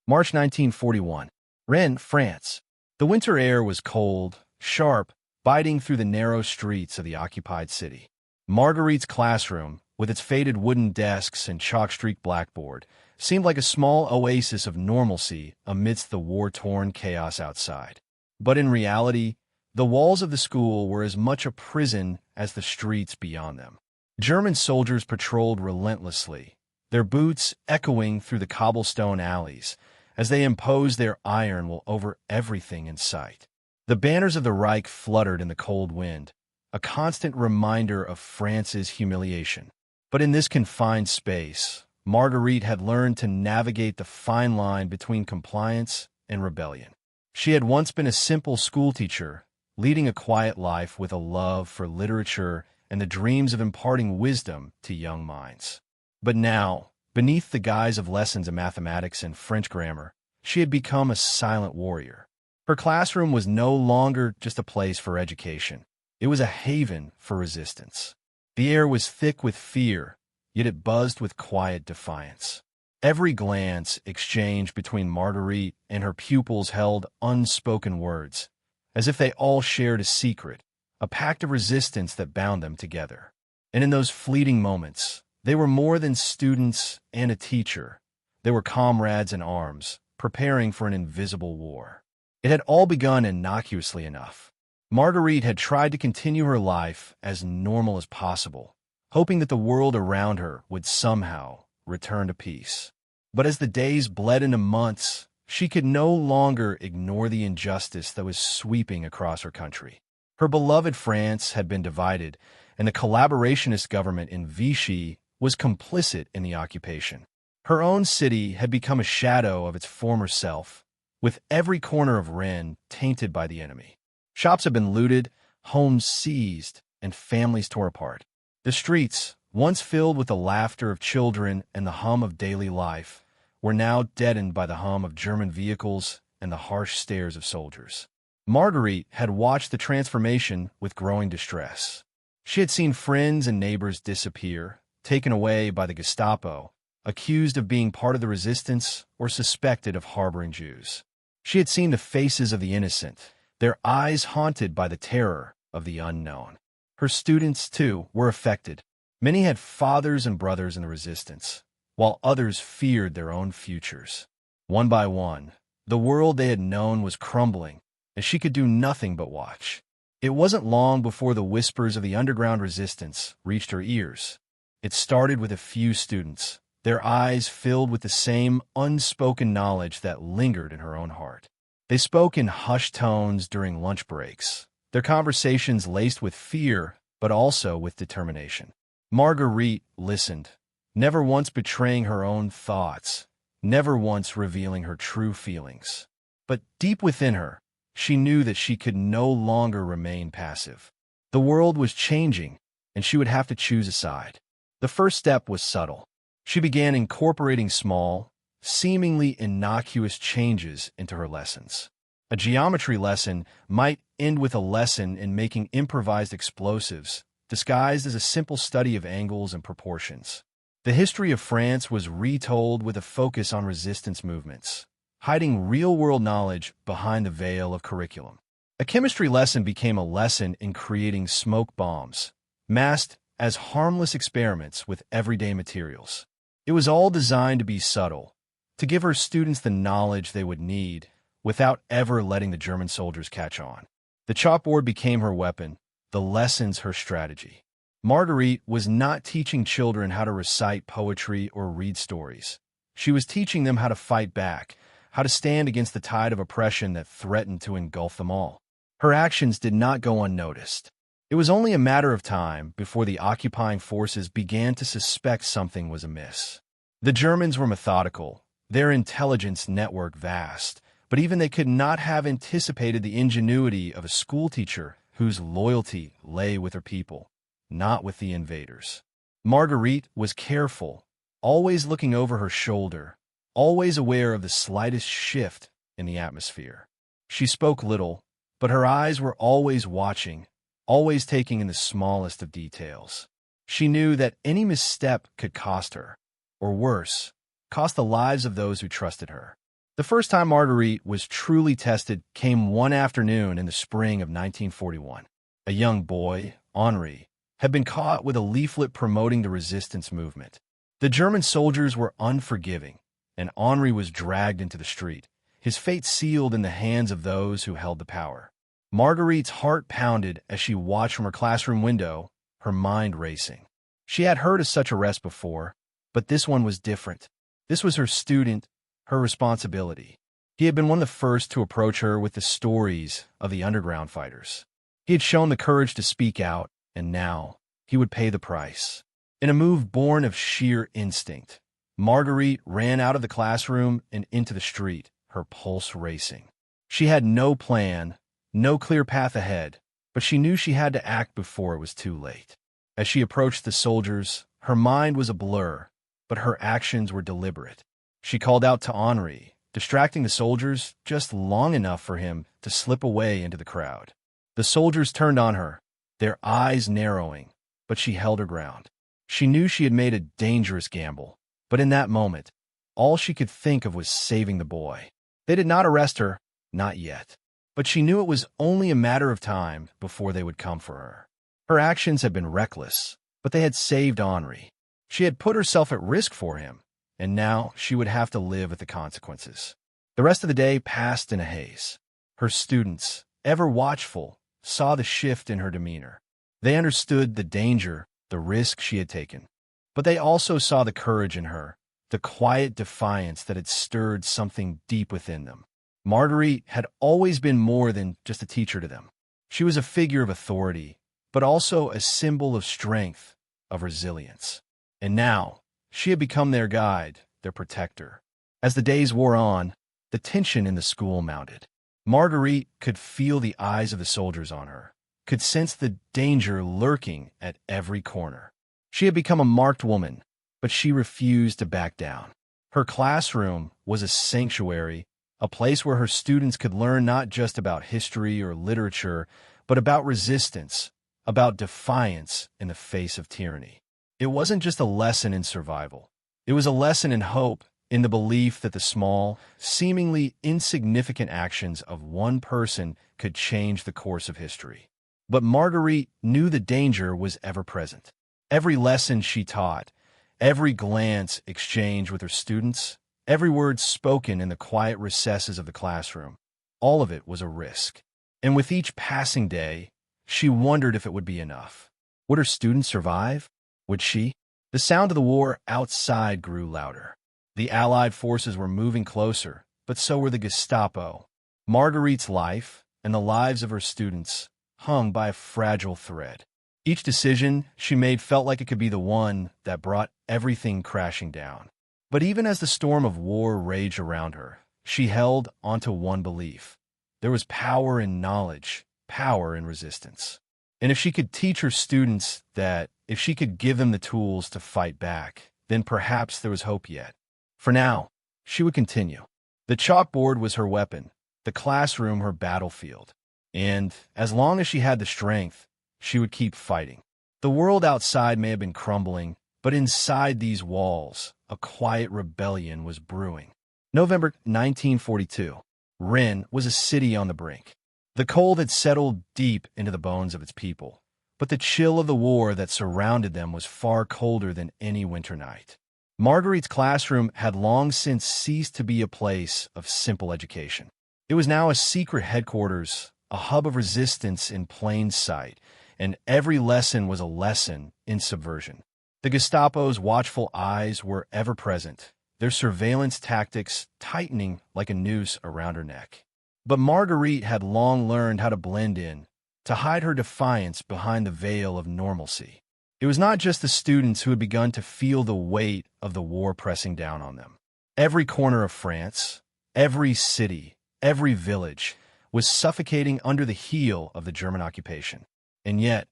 March 1941. Rennes, France. The winter air was cold, sharp, biting through the narrow streets of the occupied city. Marguerite's classroom, with its faded wooden desks and chalk-streaked blackboard, seemed like a small oasis of normalcy amidst the war-torn chaos outside. But in reality, the walls of the school were as much a prison as the streets beyond them. German soldiers patrolled relentlessly, their boots echoing through the cobblestone alleys as they imposed their iron will over everything in sight. The banners of the Reich fluttered in the cold wind, a constant reminder of France's humiliation. But in this confined space, Marguerite had learned to navigate the fine line between compliance and rebellion. She had once been a simple schoolteacher, leading a quiet life with a love for literature and the dreams of imparting wisdom to young minds. But now, beneath the guise of lessons in mathematics and French grammar, she had become a silent warrior. Her classroom was no longer just a place for education. It was a haven for resistance. The air was thick with fear, yet it buzzed with quiet defiance. Every glance exchanged between Marguerite and her pupils held unspoken words, as if they all shared a secret, a pact of resistance that bound them together. And in those fleeting moments, they were more than students and a teacher. They were comrades in arms, preparing for an invisible war. It had all begun innocuously enough. Marguerite had tried to continue her life as normal as possible, hoping that the world around her would somehow return to peace. But as the days bled into months, she could no longer ignore the injustice that was sweeping across her country. Her beloved France had been divided, and the collaborationist government in Vichy was complicit in the occupation. Her own city had become a shadow of its former self, with every corner of Rennes tainted by the enemy. Shops had been looted, homes seized, and families torn apart. The streets, once filled with the laughter of children and the hum of daily life, were now deadened by the hum of German vehicles and the harsh stares of soldiers. Marguerite had watched the transformation with growing distress. She had seen friends and neighbors disappear, taken away by the Gestapo, accused of being part of the resistance or suspected of harboring Jews. She had seen the faces of the innocent, their eyes haunted by the terror of the unknown. Her students, too, were affected. Many had fathers and brothers in the resistance, while others feared their own futures. One by one, the world they had known was crumbling, and she could do nothing but watch. It wasn't long before the whispers of the underground resistance reached her ears. It started with a few students, their eyes filled with the same unspoken knowledge that lingered in her own heart. They spoke in hushed tones during lunch breaks, their conversations laced with fear, but also with determination. Marguerite listened, never once betraying her own thoughts, never once revealing her true feelings. But deep within her, she knew that she could no longer remain passive. The world was changing, and she would have to choose a side. The first step was subtle. She began incorporating small, seemingly innocuous changes into her lessons. A geometry lesson might end with a lesson in making improvised explosives, disguised as a simple study of angles and proportions. The history of France was retold with a focus on resistance movements, hiding real-world knowledge behind the veil of curriculum. A chemistry lesson became a lesson in creating smoke bombs, masked as harmless experiments with everyday materials. It was all designed to be subtle, to give her students the knowledge they would need without ever letting the German soldiers catch on. The chalkboard became her weapon, the lessons her strategy. Marguerite was not teaching children how to recite poetry or read stories. She was teaching them how to fight back, how to stand against the tide of oppression that threatened to engulf them all. Her actions did not go unnoticed. It was only a matter of time before the occupying forces began to suspect something was amiss. The Germans were methodical, their intelligence network vast, but even they could not have anticipated the ingenuity of a schoolteacher whose loyalty lay with her people, not with the invaders. Marguerite was careful, always looking over her shoulder, always aware of the slightest shift in the atmosphere. She spoke little, but her eyes were always watching, always taking in the smallest of details. She knew that any misstep could cost her, or worse, cost the lives of those who trusted her. The first time Marguerite was truly tested came one afternoon in the spring of 1941. A young boy, Henri, had been caught with a leaflet promoting the resistance movement. The German soldiers were unforgiving, and Henri was dragged into the street, his fate sealed in the hands of those who held the power. Marguerite's heart pounded as she watched from her classroom window, her mind racing. She had heard of such arrests before, but this one was different. This was her student, her responsibility. He had been one of the first to approach her with the stories of the underground fighters. He had shown the courage to speak out, and now he would pay the price. In a move born of sheer instinct, Marguerite ran out of the classroom and into the street, her pulse racing. She had no plan, no clear path ahead, but she knew she had to act before it was too late. As she approached the soldiers, her mind was a blur, but her actions were deliberate. She called out to Henri, distracting the soldiers just long enough for him to slip away into the crowd. The soldiers turned on her, their eyes narrowing, but she held her ground. She knew she had made a dangerous gamble, but in that moment, all she could think of was saving the boy. They did not arrest her, not yet, but she knew it was only a matter of time before they would come for her. Her actions had been reckless, but they had saved Henri. She had put herself at risk for him, and now she would have to live with the consequences. The rest of the day passed in a haze. Her students, ever watchful, saw the shift in her demeanor. They understood the danger, the risk she had taken. But they also saw the courage in her, the quiet defiance that had stirred something deep within them. Marguerite had always been more than just a teacher to them. She was a figure of authority, but also a symbol of strength, of resilience. And now, she had become their guide, their protector. As the days wore on, the tension in the school mounted. Marguerite could feel the eyes of the soldiers on her, could sense the danger lurking at every corner. She had become a marked woman, but she refused to back down. Her classroom was a sanctuary, a place where her students could learn not just about history or literature, but about resistance, about defiance in the face of tyranny. It wasn't just a lesson in survival. It was a lesson in hope, in the belief that the small, seemingly insignificant actions of one person could change the course of history. But Marguerite knew the danger was ever present. Every lesson she taught, every glance exchanged with her students, every word spoken in the quiet recesses of the classroom, all of it was a risk. And with each passing day, she wondered if it would be enough. Would her students survive? Would she? The sound of the war outside grew louder. The Allied forces were moving closer, but so were the Gestapo. Marguerite's life, and the lives of her students, hung by a fragile thread. Each decision she made felt like it could be the one that brought everything crashing down. But even as the storm of war raged around her, she held onto one belief. There was power in knowledge, power in resistance. And if she could teach her students that, if she could give them the tools to fight back, then perhaps there was hope yet. For now, she would continue. The chalkboard was her weapon, the classroom her battlefield. And as long as she had the strength, she would keep fighting. The world outside may have been crumbling, but inside these walls, a quiet rebellion was brewing. November 1942. Rennes was a city on the brink. The cold had settled deep into the bones of its people, but the chill of the war that surrounded them was far colder than any winter night. Marguerite's classroom had long since ceased to be a place of simple education. It was now a secret headquarters, a hub of resistance in plain sight, and every lesson was a lesson in subversion. The Gestapo's watchful eyes were ever present, their surveillance tactics tightening like a noose around her neck. But Marguerite had long learned how to blend in, to hide her defiance behind the veil of normalcy. It was not just the students who had begun to feel the weight of the war pressing down on them. Every corner of France, every city, every village was suffocating under the heel of the German occupation. And yet,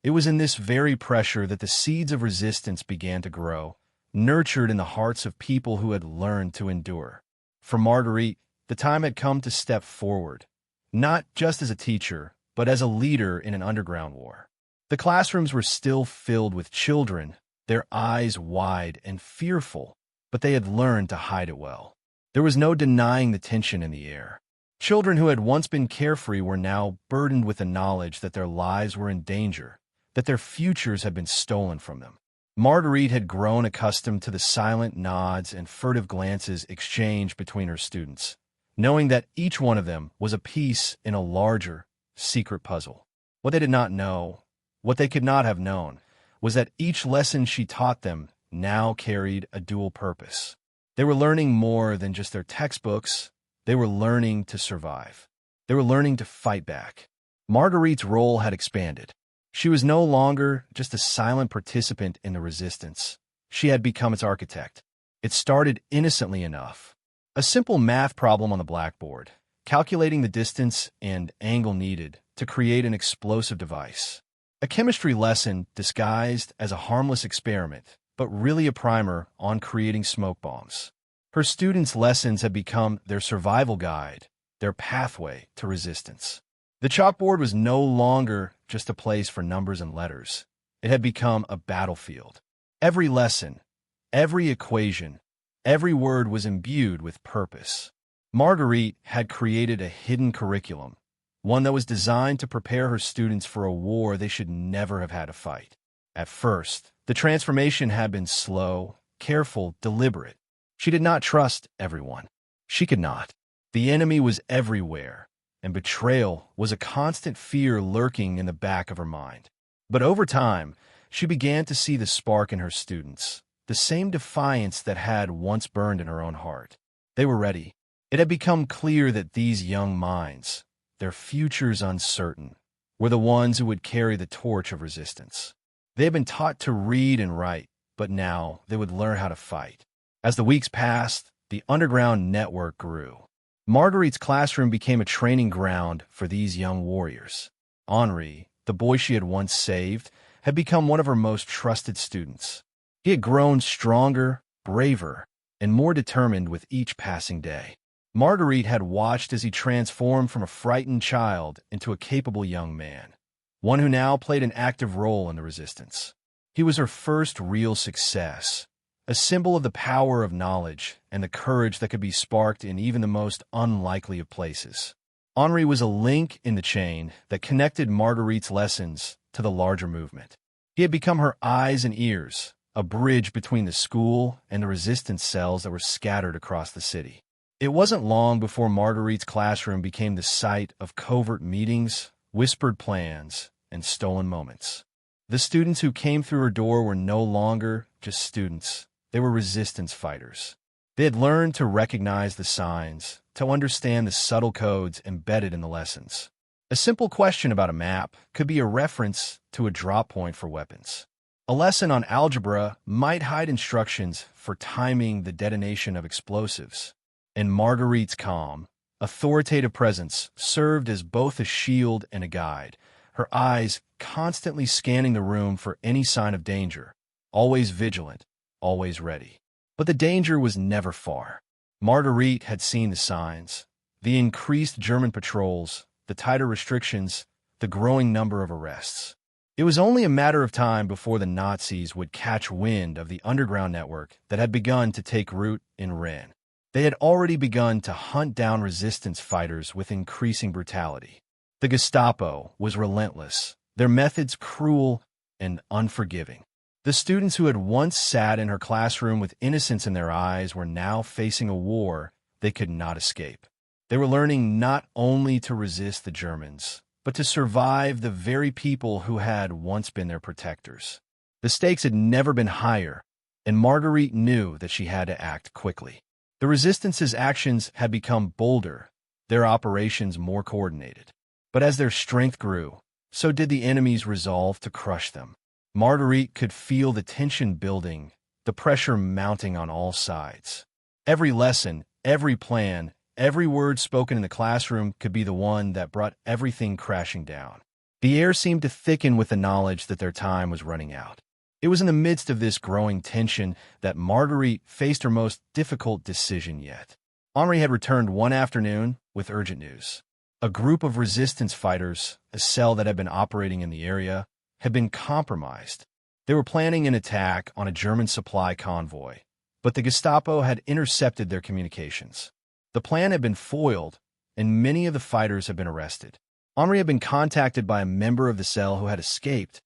it was in this very pressure that the seeds of resistance began to grow, nurtured in the hearts of people who had learned to endure. For Marguerite, the time had come to step forward, not just as a teacher, but as a leader in an underground war. The classrooms were still filled with children, their eyes wide and fearful, but they had learned to hide it well. There was no denying the tension in the air. Children who had once been carefree were now burdened with the knowledge that their lives were in danger, that their futures had been stolen from them. Marguerite had grown accustomed to the silent nods and furtive glances exchanged between her students, knowing that each one of them was a piece in a larger, secret puzzle. What they did not know, what they could not have known, was that each lesson she taught them now carried a dual purpose. They were learning more than just their textbooks. They were learning to survive. They were learning to fight back. Marguerite's role had expanded. She was no longer just a silent participant in the resistance. She had become its architect. It started innocently enough. A simple math problem on the blackboard, calculating the distance and angle needed to create an explosive device. A chemistry lesson disguised as a harmless experiment, but really a primer on creating smoke bombs. Her students' lessons had become their survival guide, their pathway to resistance. The chalkboard was no longer just a place for numbers and letters. It had become a battlefield. Every lesson, every equation, every word was imbued with purpose. Marguerite had created a hidden curriculum, one that was designed to prepare her students for a war they should never have had to fight. At first, the transformation had been slow, careful, deliberate. She did not trust everyone. She could not. The enemy was everywhere, and betrayal was a constant fear lurking in the back of her mind. But over time, she began to see the spark in her students, the same defiance that had once burned in her own heart. They were ready. It had become clear that these young minds, their futures uncertain, were the ones who would carry the torch of resistance. They had been taught to read and write, but now they would learn how to fight. As the weeks passed, the underground network grew. Marguerite's classroom became a training ground for these young warriors. Henri, the boy she had once saved, had become one of her most trusted students. He had grown stronger, braver, and more determined with each passing day. Marguerite had watched as he transformed from a frightened child into a capable young man, one who now played an active role in the resistance. He was her first real success, a symbol of the power of knowledge and the courage that could be sparked in even the most unlikely of places. Henri was a link in the chain that connected Marguerite's lessons to the larger movement. He had become her eyes and ears, a bridge between the school and the resistance cells that were scattered across the city. It wasn't long before Marguerite's classroom became the site of covert meetings, whispered plans, and stolen moments. The students who came through her door were no longer just students. They were resistance fighters. They had learned to recognize the signs, to understand the subtle codes embedded in the lessons. A simple question about a map could be a reference to a drop point for weapons. A lesson on algebra might hide instructions for timing the detonation of explosives. And Marguerite's calm, authoritative presence served as both a shield and a guide, her eyes constantly scanning the room for any sign of danger, always vigilant, always ready. But the danger was never far. Marguerite had seen the signs, the increased German patrols, the tighter restrictions, the growing number of arrests. It was only a matter of time before the Nazis would catch wind of the underground network that had begun to take root in Rennes. They had already begun to hunt down resistance fighters with increasing brutality. The Gestapo was relentless, their methods cruel and unforgiving. The students who had once sat in her classroom with innocence in their eyes were now facing a war they could not escape. They were learning not only to resist the Germans, but to survive the very people who had once been their protectors. The stakes had never been higher, and Marguerite knew that she had to act quickly. The resistance's actions had become bolder, their operations more coordinated. But as their strength grew, so did the enemy's resolve to crush them. Marguerite could feel the tension building, the pressure mounting on all sides. Every lesson, every plan, every word spoken in the classroom could be the one that brought everything crashing down. The air seemed to thicken with the knowledge that their time was running out. It was in the midst of this growing tension that Marguerite faced her most difficult decision yet. Henri had returned one afternoon with urgent news. A group of resistance fighters, a cell that had been operating in the area, had been compromised. They were planning an attack on a German supply convoy, but the Gestapo had intercepted their communications. The plan had been foiled, and many of the fighters had been arrested. Henri had been contacted by a member of the cell who had escaped,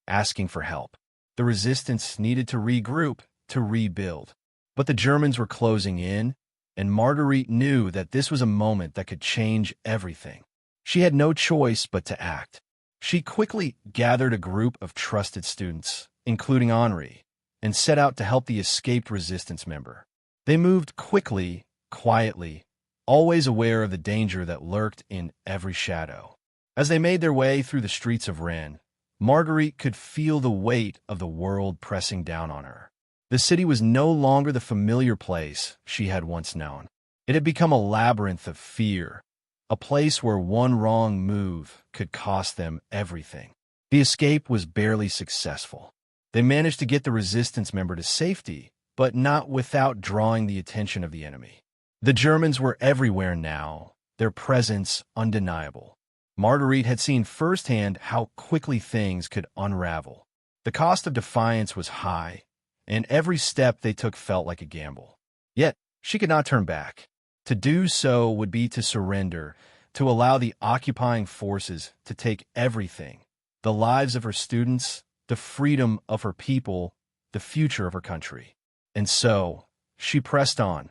asking for help. The resistance needed to regroup, to rebuild. But the Germans were closing in, and Marguerite knew that this was a moment that could change everything. She had no choice but to act. She quickly gathered a group of trusted students, including Henri, and set out to help the escaped resistance member. They moved quickly, quietly, always aware of the danger that lurked in every shadow. As they made their way through the streets of Rennes, Marguerite could feel the weight of the world pressing down on her. The city was no longer the familiar place she had once known. It had become a labyrinth of fear, a place where one wrong move could cost them everything. The escape was barely successful. They managed to get the resistance member to safety, but not without drawing the attention of the enemy. The Germans were everywhere now, their presence undeniable. Marguerite had seen firsthand how quickly things could unravel. The cost of defiance was high, and every step they took felt like a gamble. Yet, she could not turn back. To do so would be to surrender, to allow the occupying forces to take everything, the lives of her students, the freedom of her people, the future of her country. And so, she pressed on,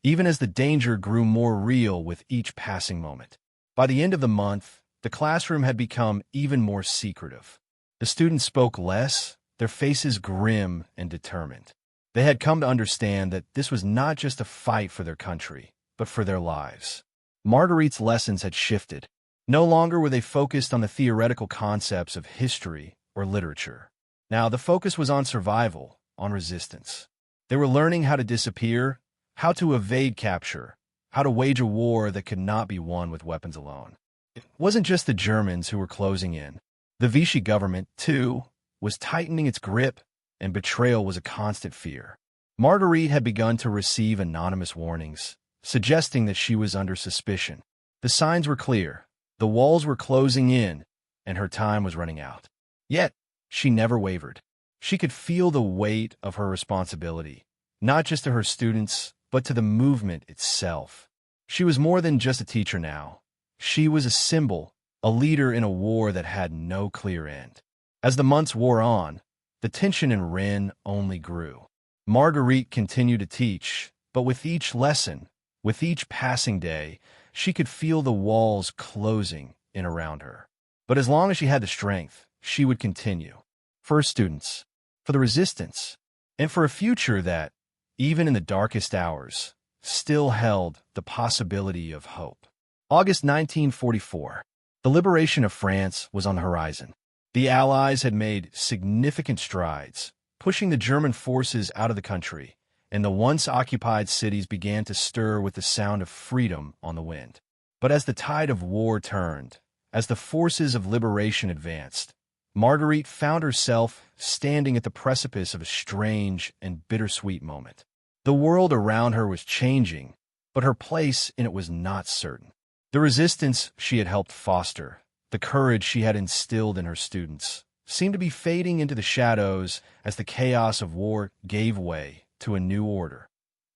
even as the danger grew more real with each passing moment. By the end of the month, the classroom had become even more secretive. The students spoke less, their faces grim and determined. They had come to understand that this was not just a fight for their country, but for their lives. Marguerite's lessons had shifted. No longer were they focused on the theoretical concepts of history or literature. Now the focus was on survival, on resistance. They were learning how to disappear, how to evade capture, how to wage a war that could not be won with weapons alone. It wasn't just the Germans who were closing in. The Vichy government, too, was tightening its grip, and betrayal was a constant fear. Marguerite had begun to receive anonymous warnings, suggesting that she was under suspicion. The signs were clear. The walls were closing in, and her time was running out. Yet, she never wavered. She could feel the weight of her responsibility, not just to her students, but to the movement itself. She was more than just a teacher now. She was a symbol, a leader in a war that had no clear end. As the months wore on, the tension in Rennes only grew. Marguerite continued to teach, but with each lesson, with each passing day, she could feel the walls closing in around her. But as long as she had the strength, she would continue. For her students, for the resistance, and for a future that, even in the darkest hours, still held the possibility of hope. August 1944. The liberation of France was on the horizon. The Allies had made significant strides, pushing the German forces out of the country, and the once-occupied cities began to stir with the sound of freedom on the wind. But as the tide of war turned, as the forces of liberation advanced, Marguerite found herself standing at the precipice of a strange and bittersweet moment. The world around her was changing, but her place in it was not certain. The resistance she had helped foster, the courage she had instilled in her students, seemed to be fading into the shadows as the chaos of war gave way to a new order,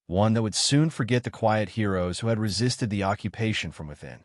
one that would soon forget the quiet heroes who had resisted the occupation from within.